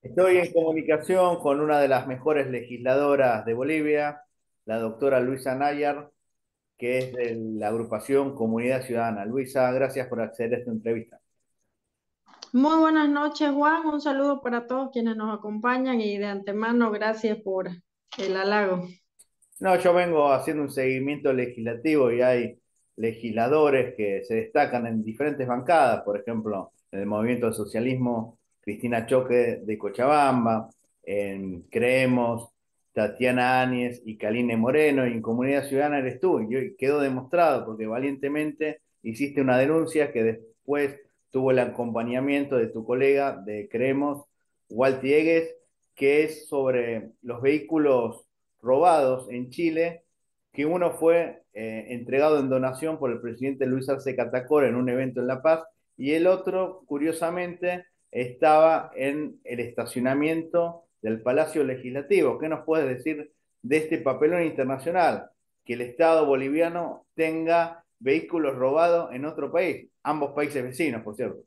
Estoy en comunicación con una de las mejores legisladoras de Bolivia, la doctora Luisa Nayar, que es de la agrupación Comunidad Ciudadana. Luisa, gracias por acceder a esta entrevista. Muy buenas noches, Juan. Un saludo para todos quienes nos acompañan y de antemano gracias por el halago. No, yo vengo haciendo un seguimiento legislativo y hay legisladores que se destacan en diferentes bancadas, por ejemplo, en el Movimiento del Socialismo, Cristina Choque de Cochabamba, en Creemos, Tatiana Áñez y Caline Moreno, y en Comunidad Ciudadana eres tú, y hoy quedó demostrado porque valientemente hiciste una denuncia que después tuvo el acompañamiento de tu colega de Creemos, Walt Diegues, que es sobre los vehículos robados en Chile, que uno fue entregado en donación por el presidente Luis Arce Catacora en un evento en La Paz, y el otro, curiosamente, estaba en el estacionamiento del Palacio Legislativo. ¿Qué nos puedes decir de este papelón internacional? Que el Estado boliviano tenga vehículos robados en otro país, ambos países vecinos, por cierto.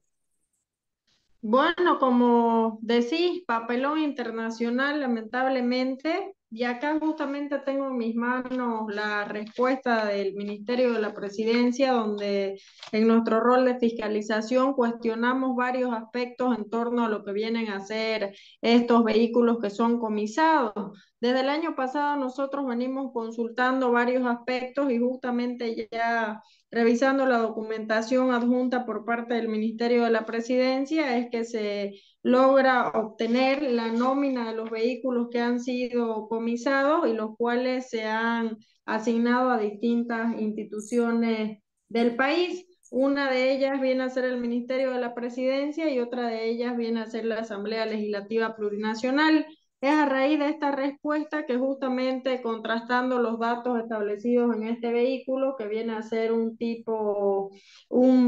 Bueno, como decís, papelón internacional, lamentablemente, y acá justamente tengo en mis manos la respuesta del Ministerio de la Presidencia, donde en nuestro rol de fiscalización cuestionamos varios aspectos en torno a lo que vienen a ser estos vehículos que son comisados. Desde el año pasado nosotros venimos consultando varios aspectos y justamente ya revisando la documentación adjunta por parte del Ministerio de la Presidencia, es que se logra obtener la nómina de los vehículos que han sido comisados y los cuales se han asignado a distintas instituciones del país. Una de ellas viene a ser el Ministerio de la Presidencia y otra de ellas viene a ser la Asamblea Legislativa Plurinacional. Es a raíz de esta respuesta que justamente contrastando los datos establecidos en este vehículo, que viene a ser un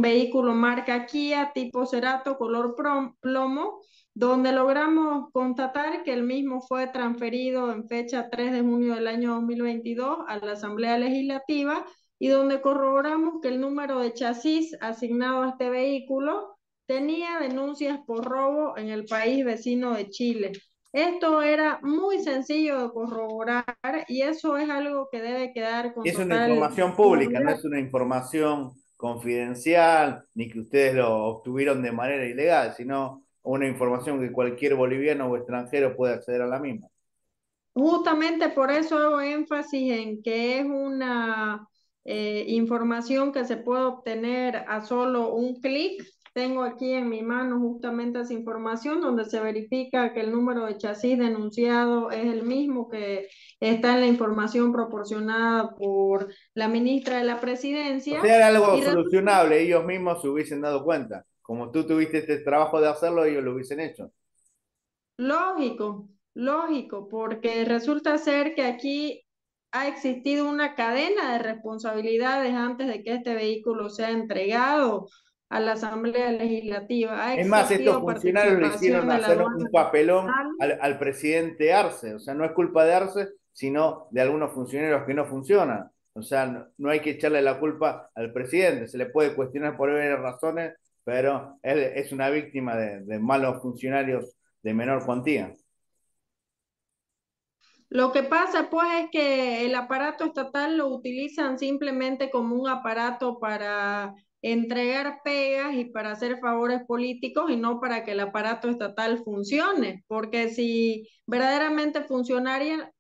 vehículo marca Kia tipo Cerato color plomo, donde logramos constatar que el mismo fue transferido en fecha 3 de junio del año 2022 a la Asamblea Legislativa y donde corroboramos que el número de chasis asignado a este vehículo tenía denuncias por robo en el país vecino de Chile. Esto era muy sencillo de corroborar y eso es algo que debe quedar Y con es una total información pública, no claridad. es una información confidencial, ni que ustedes lo obtuvieron de manera ilegal, sino una información que cualquier boliviano o extranjero puede acceder a la misma. Justamente por eso hago énfasis en que es una información que se puede obtener a solo un clic. Tengo aquí en mi mano justamente esa información donde se verifica que el número de chasis denunciado es el mismo que está en la información proporcionada por la ministra de la O Presidencia. sea, era algo Y resulta solucionable, ellos mismos se hubiesen dado cuenta. Como tú tuviste este trabajo de hacerlo, ellos lo hubiesen hecho. lógico, lógico, porque resulta ser que aquí ha existido una cadena de responsabilidades antes de que este vehículo sea entregado a la Asamblea Legislativa. Ha Es más, estos existido funcionarios le participación hicieron de la hacer aduana un papelón nacional. al presidente Arce. O sea, no es culpa de Arce, sino de algunos funcionarios que no funcionan. O sea, no hay que echarle la culpa al presidente. Se le puede cuestionar por varias razones, pero él es una víctima de malos funcionarios de menor cuantía. Lo que pasa, pues, es que el aparato estatal lo utilizan simplemente como un aparato para entregar pegas y para hacer favores políticos y no para que el aparato estatal funcione, porque si verdaderamente funcionaría,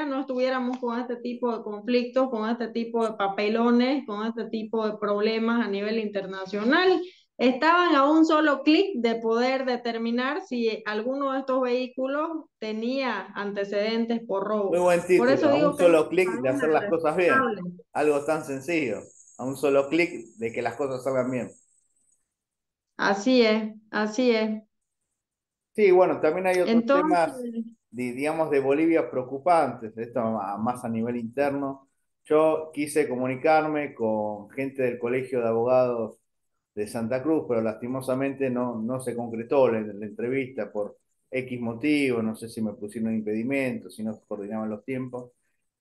no estuviéramos con este tipo de conflictos, con este tipo de papelones, con este tipo de problemas a nivel internacional. Estaban a un solo clic de poder determinar si alguno de estos vehículos tenía antecedentes por Muy robo. buen Por título, eso a un digo que es solo una clic de hacer cadena las cosas bien. responsable. Algo tan sencillo, a un solo clic de que las cosas salgan bien. Así es, así es. Sí, bueno, también hay otros temas, Entonces, digamos, de Bolivia preocupantes, esto más a nivel interno. Yo quise comunicarme con gente del Colegio de Abogados de Santa Cruz, pero lastimosamente no se concretó la entrevista por X motivo, no sé si me pusieron impedimentos, si no se coordinaban los tiempos.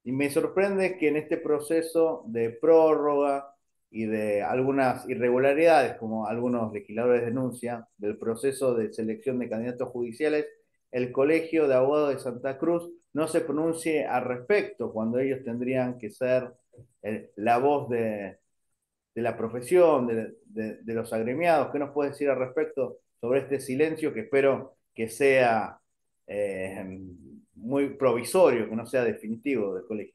Y me sorprende que en este proceso de prórroga y de algunas irregularidades, como algunos legisladores denuncian, del proceso de selección de candidatos judiciales, el Colegio de Abogados de Santa Cruz no se pronuncie al respecto, cuando ellos tendrían que ser la voz de la profesión, de los agremiados. ¿Qué nos puede decir al respecto sobre este silencio que espero que sea muy provisorio, que no sea definitivo del colegio?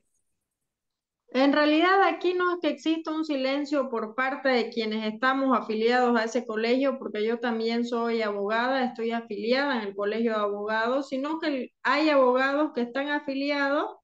En realidad aquí no es que exista un silencio por parte de quienes estamos afiliados a ese colegio, porque yo también soy abogada, estoy afiliada en el colegio de abogados, sino que hay abogados que están afiliados,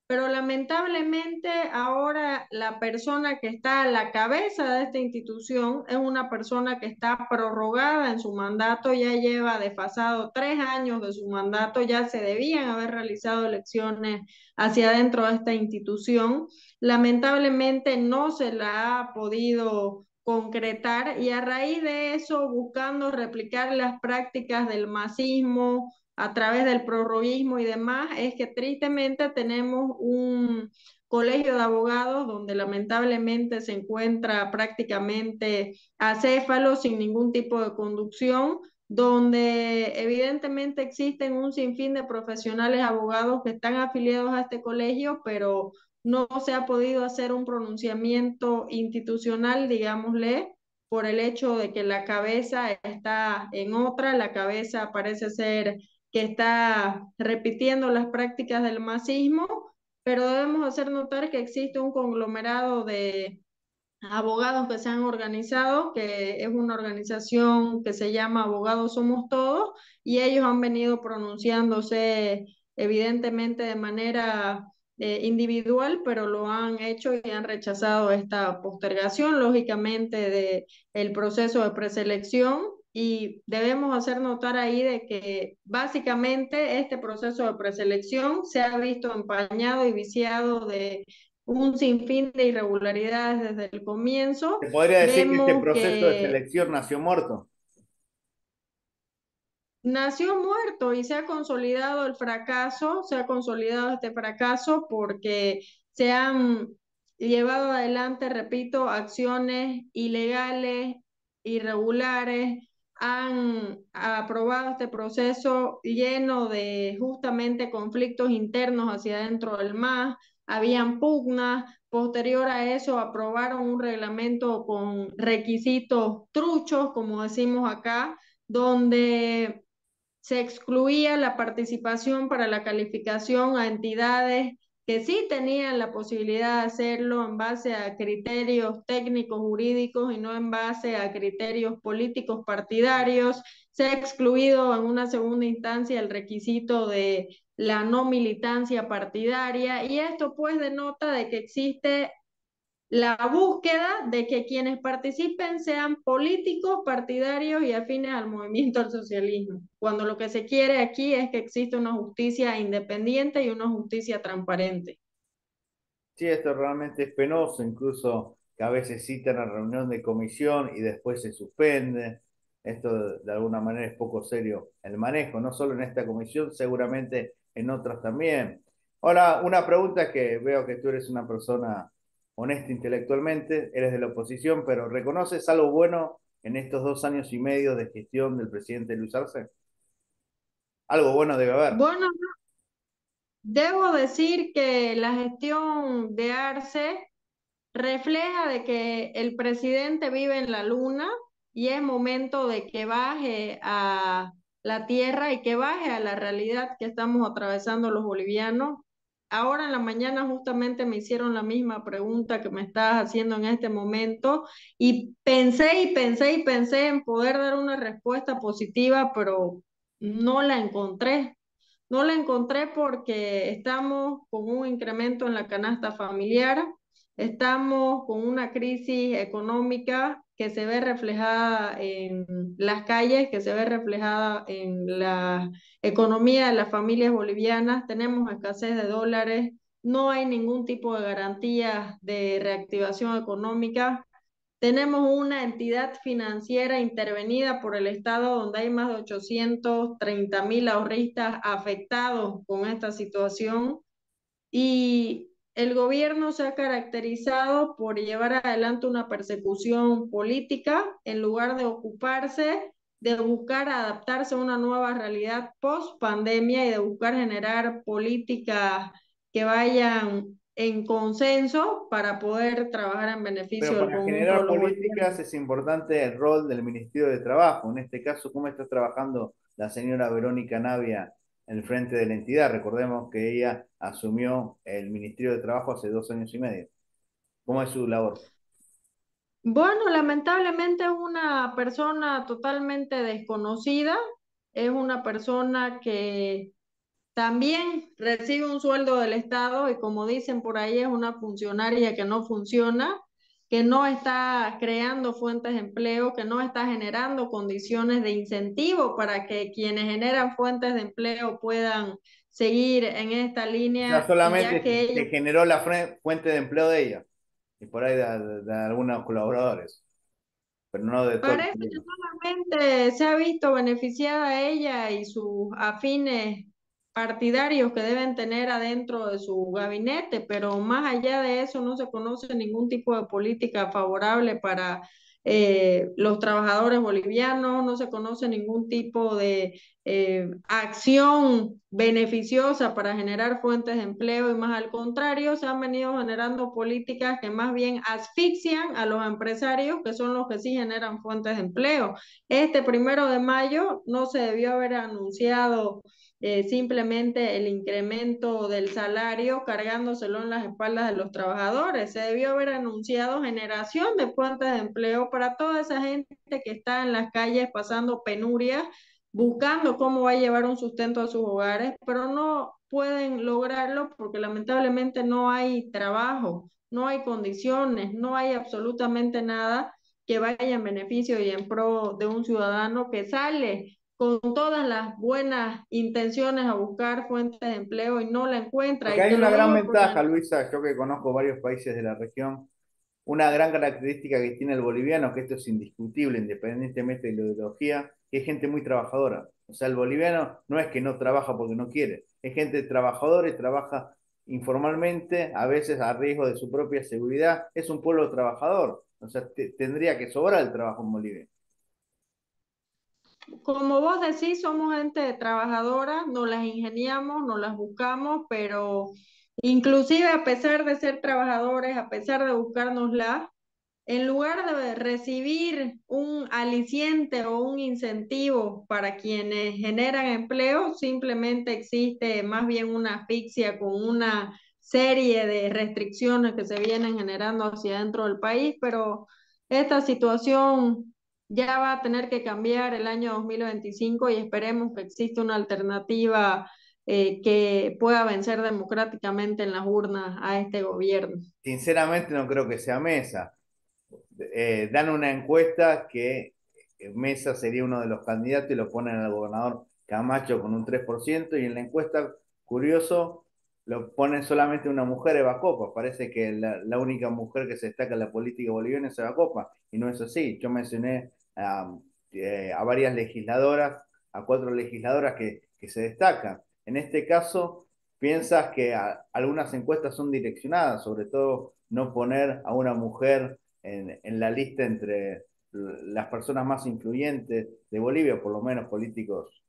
pero lamentablemente ahora la persona que está a la cabeza de esta institución es una persona que está prorrogada en su mandato, ya lleva desfasado 3 años de su mandato, ya se debían haber realizado elecciones hacia adentro de esta institución. Lamentablemente no se la ha podido concretar y a raíz de eso, buscando replicar las prácticas del masismo, a través del prorroguismo y demás, es que tristemente tenemos un colegio de abogados donde lamentablemente se encuentra prácticamente acéfalo, sin ningún tipo de conducción, donde evidentemente existen un sinfín de profesionales abogados que están afiliados a este colegio, pero no se ha podido hacer un pronunciamiento institucional, digámosle, por el hecho de que la cabeza está en otra, la cabeza parece ser que está repitiendo las prácticas del masismo, pero debemos hacer notar que existe un conglomerado de abogados que se han organizado, que es una organización que se llama Abogados Somos Todos, y ellos han venido pronunciándose evidentemente de manera individual, pero lo han hecho y han rechazado esta postergación, lógicamente, de el proceso de preselección. Y debemos hacer notar ahí de que básicamente este proceso de preselección se ha visto empañado y viciado de un sinfín de irregularidades desde el comienzo. ¿Se podría decir que este Vemos proceso de que selección nació muerto? nació muerto y se ha consolidado el fracaso, se ha consolidado este fracaso porque se han llevado adelante, repito, acciones ilegales, irregulares, han aprobado este proceso lleno de justamente conflictos internos hacia adentro del MAS, habían pugnas, posterior a eso aprobaron un reglamento con requisitos truchos, como decimos acá, donde se excluía la participación para la calificación a entidades que sí tenían la posibilidad de hacerlo en base a criterios técnicos jurídicos y no en base a criterios políticos partidarios. Se ha excluido en una segunda instancia el requisito de la no militancia partidaria y esto pues denota de que existe la búsqueda de que quienes participen sean políticos, partidarios y afines al movimiento al socialismo, cuando lo que se quiere aquí es que exista una justicia independiente y una justicia transparente. Sí, esto realmente es penoso, incluso que a veces citan a reunión de comisión y después se suspende. Esto de alguna manera es poco serio el manejo, no solo en esta comisión, seguramente en otras también. Ahora, una pregunta que veo que tú eres una persona honesta intelectualmente, eres de la oposición, pero ¿reconoces algo bueno en estos 2 años y medio de gestión del presidente Luis Arce? Algo bueno debe haber. Bueno, debo decir que la gestión de Arce refleja de que el presidente vive en la luna y es momento de que baje a la tierra y que baje a la realidad que estamos atravesando los bolivianos. Ahora en la mañana justamente me hicieron la misma pregunta que me estás haciendo en este momento y pensé y pensé y pensé en poder dar una respuesta positiva, pero no la encontré. No la encontré porque estamos con un incremento en la canasta familiar, estamos con una crisis económica que se ve reflejada en las calles, que se ve reflejada en la economía de las familias bolivianas, tenemos escasez de dólares, no hay ningún tipo de garantía de reactivación económica. Tenemos una entidad financiera intervenida por el Estado donde hay más de 830.000 ahorristas afectados con esta situación y el gobierno se ha caracterizado por llevar adelante una persecución política en lugar de ocuparse de buscar adaptarse a una nueva realidad post pandemia y de buscar generar políticas que vayan en consenso para poder trabajar en Pero beneficio del para conjunto de generar los políticas bolivianos. es importante el rol del Ministerio de Trabajo. En este caso, ¿cómo está trabajando la señora Verónica Navia en el frente de la entidad? Recordemos que ella asumió el Ministerio de Trabajo hace 2 años y medio. ¿Cómo es su labor? Bueno, lamentablemente es una persona totalmente desconocida, es una persona que también recibe un sueldo del Estado y como dicen por ahí es una funcionaria que no funciona, que no está creando fuentes de empleo, que no está generando condiciones de incentivo para que quienes generan fuentes de empleo puedan seguir en esta O sea, línea y ya que solamente ella se generó la fuente de empleo de ella y por ahí de algunos colaboradores, pero no de todo el parece que gobierno. solamente se ha visto beneficiada ella y sus afines partidarios que deben tener adentro de su gabinete, pero más allá de eso no se conoce ningún tipo de política favorable para los trabajadores bolivianos, no se conoce ningún tipo de acción beneficiosa para generar fuentes de empleo y más al contrario, se han venido generando políticas que más bien asfixian a los empresarios, que son los que sí generan fuentes de empleo. Este 1 de mayo no se debió haber anunciado simplemente el incremento del salario cargándoselo en las espaldas de los trabajadores. Se debió haber anunciado generación de fuentes de empleo para toda esa gente que está en las calles pasando penurias buscando cómo va a llevar un sustento a sus hogares, pero no pueden lograrlo porque lamentablemente no hay trabajo, no hay condiciones, no hay absolutamente nada que vaya en beneficio y en pro de un ciudadano que sale con todas las buenas intenciones a buscar fuentes de empleo y no la encuentra. Porque Y hay te una lo gran digo porque ventaja, Luisa, yo que conozco varios países de la región, una gran característica que tiene el boliviano, que esto es indiscutible, independientemente de la ideología, que es gente muy trabajadora. O sea, el boliviano no es que no trabaja porque no quiere, es gente trabajadora y trabaja informalmente, a veces a riesgo de su propia seguridad. Es un pueblo trabajador. O sea, tendría que sobrar el trabajo en Bolivia. como vos decís, somos gente trabajadora, nos las ingeniamos, nos las buscamos, pero inclusive a pesar de ser trabajadores, a pesar de buscárnosla, en lugar de recibir un aliciente o un incentivo para quienes generan empleo, simplemente existe más bien una asfixia con una serie de restricciones que se vienen generando hacia dentro del país, pero esta situación ya va a tener que cambiar el año 2025 y esperemos que exista una alternativa que pueda vencer democráticamente en las urnas a este gobierno. Sinceramente no creo que sea Mesa. Dan una encuesta que Mesa sería uno de los candidatos y lo ponen al gobernador Camacho con un 3% y en la encuesta, curioso, lo ponen solamente una mujer, Eva Copa. Parece que la única mujer que se destaca en la política boliviana es Eva Copa y no es así. Yo mencioné a varias legisladoras, a 4 legisladoras que se destacan. En este caso, piensas que algunas encuestas son direccionadas, sobre todo no poner a una mujer en la lista entre las personas más influyentes de Bolivia, por lo menos políticos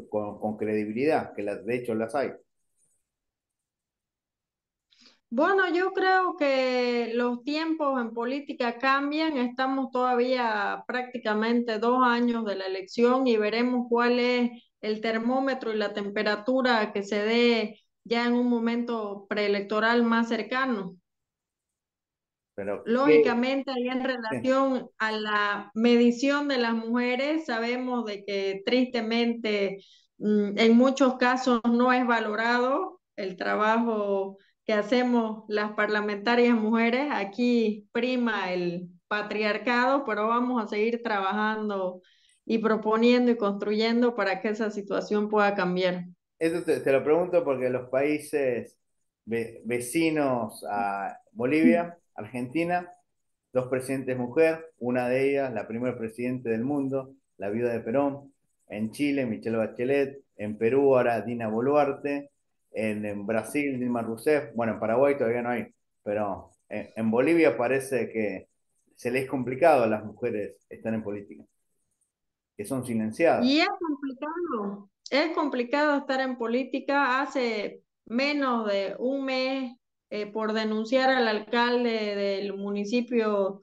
con credibilidad, que de hecho las hay. Bueno, yo creo que los tiempos en política cambian. Estamos todavía prácticamente 2 años de la elección y veremos cuál es el termómetro y la temperatura que se dé ya en un momento preelectoral más cercano. Pero, ¿qué? Lógicamente, ahí en Sí. relación a la medición de las mujeres, sabemos de que tristemente en muchos casos no es valorado el trabajo que hacemos las parlamentarias mujeres. Aquí prima el patriarcado, pero vamos a seguir trabajando y proponiendo y construyendo para que esa situación pueda cambiar. Esto te lo pregunto porque los países vecinos a Bolivia, Argentina, 2 presidentes mujer, una de ellas, la primera presidente del mundo, la viuda de Perón, en Chile, Michelle Bachelet, en Perú, ahora Dina Boluarte, en Brasil Dilma Rousseff, bueno, en Paraguay todavía no hay, pero en Bolivia parece que se les es complicado a las mujeres estar en política, que son silenciadas. Y es complicado estar en política. Hace menos de un mes, por denunciar al alcalde del municipio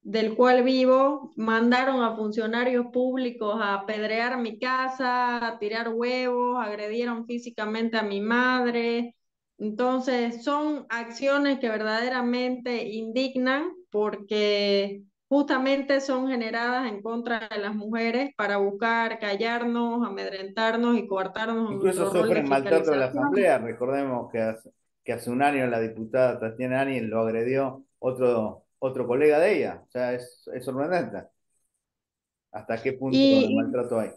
del cual vivo, mandaron a funcionarios públicos a apedrear mi casa, a tirar huevos, agredieron físicamente a mi madre. Entonces, son acciones que verdaderamente indignan porque justamente son generadas en contra de las mujeres para buscar callarnos, amedrentarnos y coartarnos en Incluso nuestro rol de sufren maltrato de la fiscalización. Asamblea. Recordemos que hace un año la diputada Tatiana Áñez lo agredió otro colega de ella. O sea, es sorprendente hasta qué punto de Y, maltrato hay.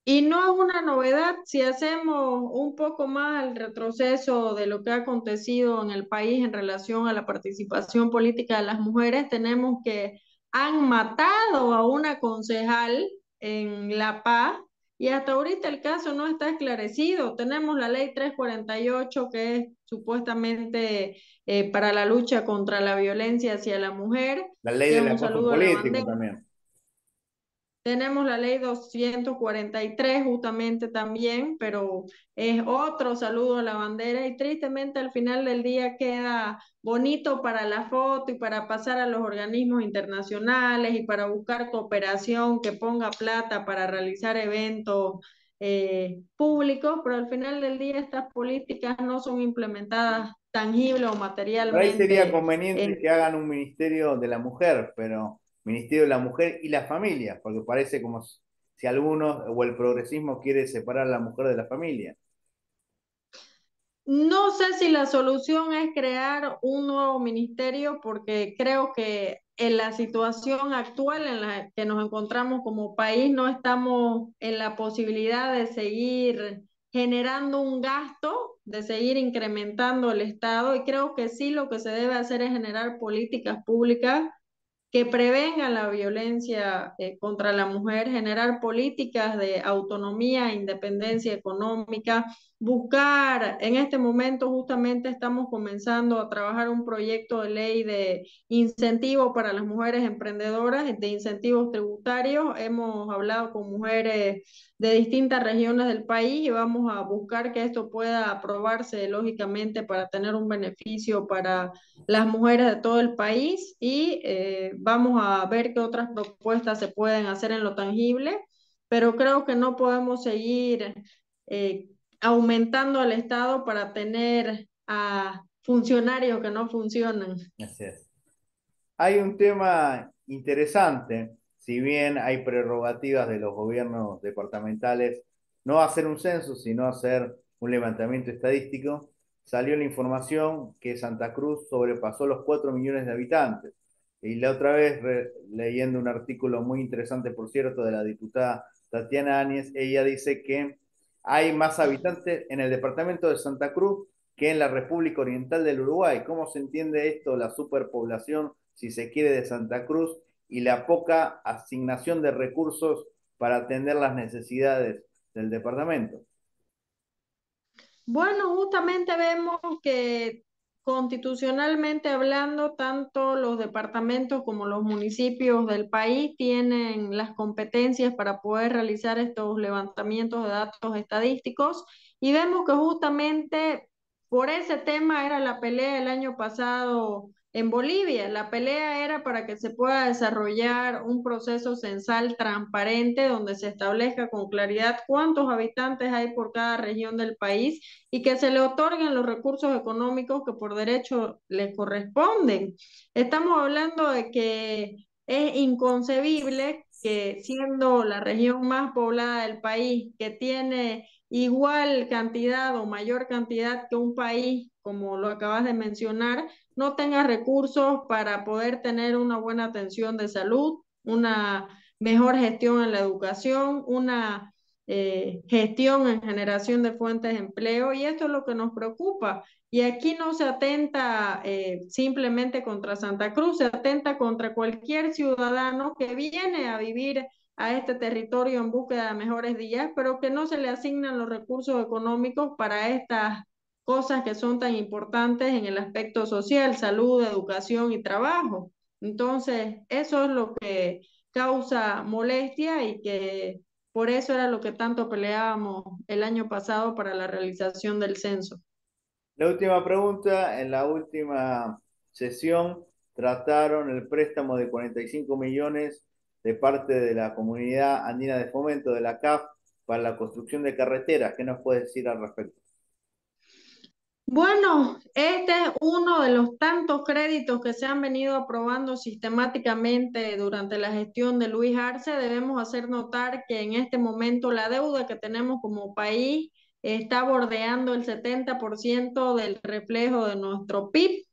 Y no es una novedad si hacemos un poco más el retroceso de lo que ha acontecido en el país en relación a la participación política de las mujeres. Tenemos que han matado a una concejal en La Paz y hasta ahorita el caso no está esclarecido. Tenemos la ley 348 que es supuestamente para la lucha contra la violencia hacia la mujer, La ley que es del un acoso saludo a la político bandera. también. Tenemos la ley 243 justamente también, pero es otro saludo a la bandera y tristemente al final del día queda bonito para la foto y para pasar a los organismos internacionales y para buscar cooperación que ponga plata para realizar eventos públicos, pero al final del día estas políticas no son implementadas tangible o Por ahí sería materialmente. conveniente que hagan un ministerio de la mujer, pero ministerio de la mujer y la familia, porque parece como si algunos o el progresismo quiere separar a la mujer de la familia. No sé si la solución es crear un nuevo ministerio porque creo que en la situación actual en la que nos encontramos como país no estamos en la posibilidad de seguir generando un gasto, de seguir incrementando el Estado y creo que sí lo que se debe hacer es generar políticas públicas que prevengan la violencia contra la mujer, generar políticas de autonomía e independencia económica, buscar, en este momento justamente estamos comenzando a trabajar un proyecto de ley de incentivo para las mujeres emprendedoras, de incentivos tributarios. Hemos hablado con mujeres de distintas regiones del país y vamos a buscar que esto pueda aprobarse lógicamente para tener un beneficio para las mujeres de todo el país y vamos a ver qué otras propuestas se pueden hacer en lo tangible, pero creo que no podemos seguir eh, aumentando al Estado para tener a funcionarios que no funcionan. Así es. Hay un tema interesante, si bien hay prerrogativas de los gobiernos departamentales, no hacer un censo, sino hacer un levantamiento estadístico, salió la información que Santa Cruz sobrepasó los 4 millones de habitantes. Y la otra vez, leyendo un artículo muy interesante, por cierto, de la diputada Tatiana Áñez, ella dice que hay más habitantes en el departamento de Santa Cruz que en la República Oriental del Uruguay. ¿Cómo se entiende esto, la superpoblación, si se quiere, de Santa Cruz y la poca asignación de recursos para atender las necesidades del departamento? Bueno, justamente vemos que constitucionalmente hablando, tanto los departamentos como los municipios del país tienen las competencias para poder realizar estos levantamientos de datos estadísticos y vemos que justamente por ese tema era la pelea el año pasado en Bolivia. La pelea era para que se pueda desarrollar un proceso censal transparente donde se establezca con claridad cuántos habitantes hay por cada región del país y que se le otorguen los recursos económicos que por derecho le corresponden. Estamos hablando de que es inconcebible que siendo la región más poblada del país, que tiene igual cantidad o mayor cantidad que un país, como lo acabas de mencionar, no tenga recursos para poder tener una buena atención de salud, una mejor gestión en la educación, una gestión en generación de fuentes de empleo y esto es lo que nos preocupa. Y aquí no se atenta simplemente contra Santa Cruz, se atenta contra cualquier ciudadano que viene a vivir a este territorio en búsqueda de mejores días, pero que no se le asignan los recursos económicos para estas cosas que son tan importantes en el aspecto social, salud, educación y trabajo. Entonces, eso es lo que causa molestia y que por eso era lo que tanto peleábamos el año pasado para la realización del censo. La última pregunta, en la última sesión trataron el préstamo de 45 millones de parte de la Comunidad Andina de Fomento de la CAF para la construcción de carreteras. ¿Qué nos puedes decir al respecto? Bueno, este es uno de los tantos créditos que se han venido aprobando sistemáticamente durante la gestión de Luis Arce. Debemos hacer notar que en este momento la deuda que tenemos como país está bordeando el 70% del reflejo de nuestro PIB.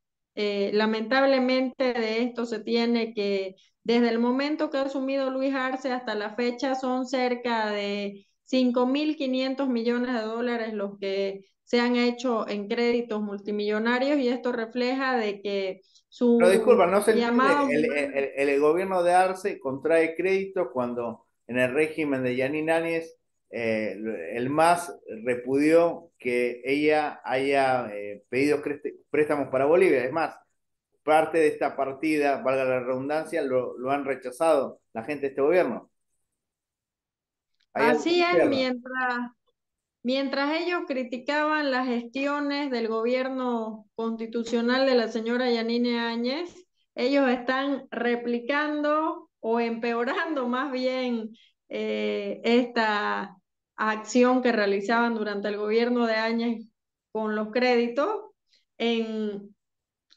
Lamentablemente de esto se tiene que, desde el momento que ha asumido Luis Arce hasta la fecha, son cerca de 5.500 millones de dólares los que se han hecho en créditos multimillonarios y esto refleja de que Pero disculpa, su no se entiende, llamado el gobierno de Arce contrae crédito cuando en el régimen de Yanine Áñez el MAS repudió que ella haya pedido préstamos para Bolivia. Es más, parte de esta partida, valga la redundancia, lo han rechazado la gente de este gobierno. ¿Hay algo así que es, cierra? mientras ellos criticaban las gestiones del gobierno constitucional de la señora Yanine Áñez, ellos están replicando o empeorando más bien esta acción que realizaban durante el gobierno de Áñez con los créditos en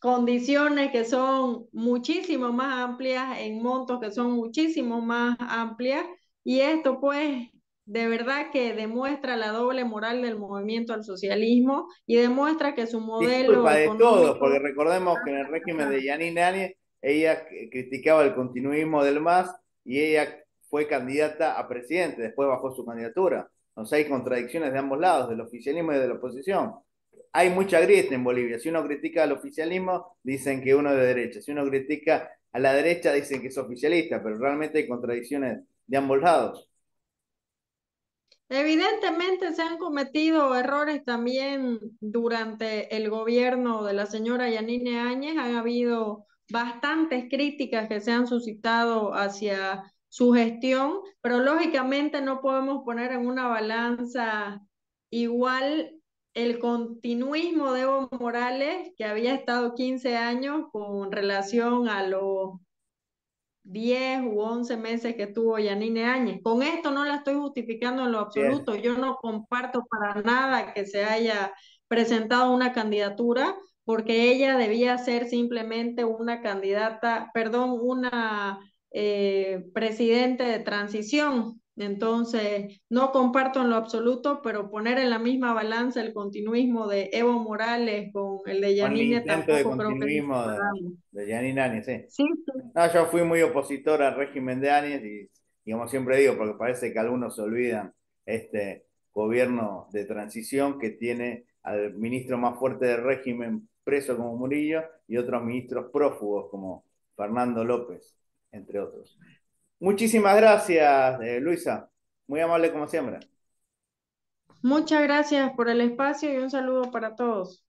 condiciones que son muchísimo más amplias, en montos que son muchísimo más amplias, y esto pues de verdad que demuestra la doble moral del movimiento al socialismo y demuestra que su modelo Disculpa de todos, porque económico recordemos que en el régimen de Yanine Áñez ella criticaba el continuismo del MAS y ella fue candidata a presidente, después bajó su candidatura. O sea, hay contradicciones de ambos lados, del oficialismo y de la oposición. Hay mucha grieta en Bolivia. Si uno critica al oficialismo, dicen que uno es de derecha. Si uno critica a la derecha, dicen que es oficialista, pero realmente hay contradicciones de ambos lados. evidentemente se han cometido errores también durante el gobierno de la señora Yanine Áñez. Han habido bastantes críticas que se han suscitado hacia su gestión, pero lógicamente no podemos poner en una balanza igual el continuismo de Evo Morales, que había estado 15 años, con relación a los 10 u 11 meses que tuvo Yanine Áñez. Con esto no la estoy justificando en lo Bien. absoluto. Yo no comparto para nada que se haya presentado una candidatura, porque ella debía ser simplemente una candidata, perdón, una presidente de transición. Entonces, no comparto en lo absoluto, pero poner en la misma balanza el continuismo de Evo Morales con el de Con el Yanine intento de tampoco creo que es continuismo equiparable. de Yanine Áñez, sí. Sí, sí. No, yo fui muy opositor al régimen de Áñez y como siempre digo, porque parece que algunos se olvidan, este gobierno de transición que tiene al ministro más fuerte del régimen preso como Murillo y otros ministros prófugos como Fernando López, entre otros. Muchísimas gracias, Luisa. Muy amable como siempre. Muchas gracias por el espacio y un saludo para todos.